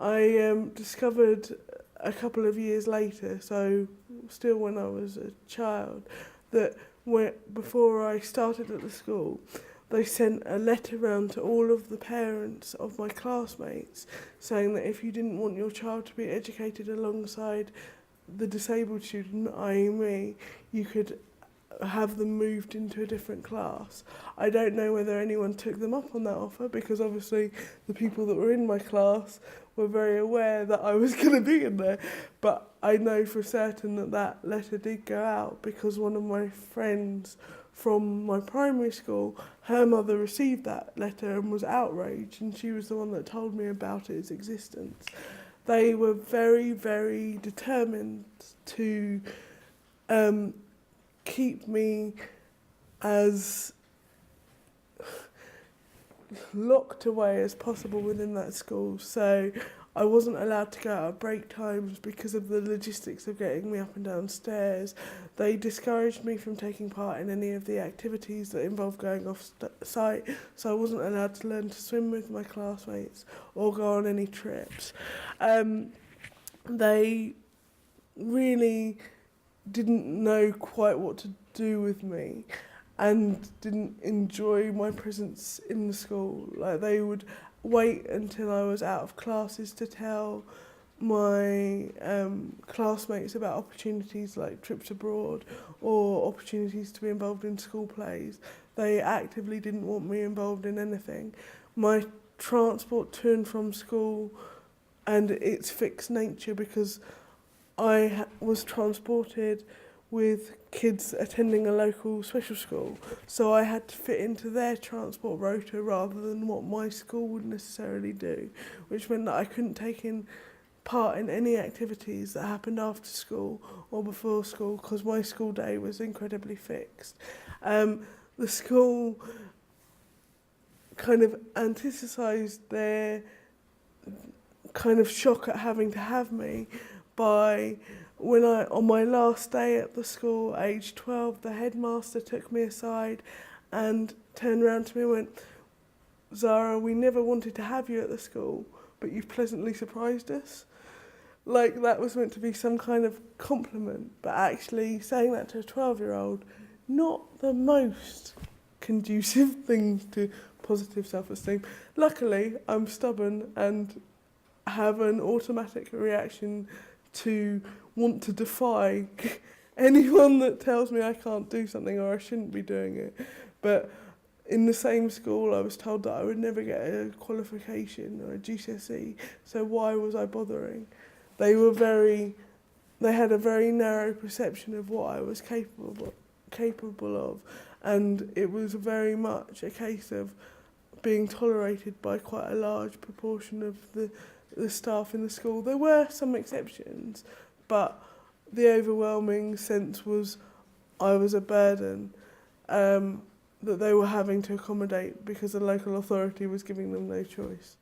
I discovered a couple of years later, so still when I was a child, that before I started at the school, they sent a letter round to all of the parents of my classmates saying that if you didn't want your child to be educated alongside the disabled student, i.e. me, you could have them moved into a different class. I don't know whether anyone took them up on that offer, because obviously the people that were in my class were very aware that I was going to be in there, but I know for certain that that letter did go out because one of my friends from my primary school, her mother received that letter and was outraged, and she was the one that told me about its existence. They were very, very determined to keep me as locked away as possible within that school. So I wasn't allowed to go out at break times because of the logistics of getting me up and down stairs. They discouraged me from taking part in any of the activities that involved going off site, so I wasn't allowed to learn to swim with my classmates or go on any trips. They really didn't know quite what to do with me and didn't enjoy my presence in the school. Like, they would wait until I was out of classes to tell my classmates about opportunities like trips abroad or opportunities to be involved in school plays. They actively didn't want me involved in anything. My transport to and from school and its fixed nature, because I was transported with kids attending a local special school, so I had to fit into their transport rota rather than what my school would necessarily do, which meant that I couldn't take part in any activities that happened after school or before school because my school day was incredibly fixed. The school kind of anticised their kind of shock at having to have me by on my last day at the school, age 12, the headmaster took me aside and turned around to me and went, "Zara, we never wanted to have you at the school, but you've pleasantly surprised us." Like, that was meant to be some kind of compliment, but actually saying that to a 12-year-old, not the most conducive thing to positive self-esteem. Luckily, I'm stubborn and have an automatic reaction to want to defy anyone that tells me I can't do something or I shouldn't be doing it. But in the same school, I was told that I would never get a qualification or a GCSE, so why was I bothering? They had a very narrow perception of what I was capable of, and it was very much a case of being tolerated by quite a large proportion of the staff in the school. There were some exceptions, but the overwhelming sense was I was a burden that they were having to accommodate because the local authority was giving them no choice.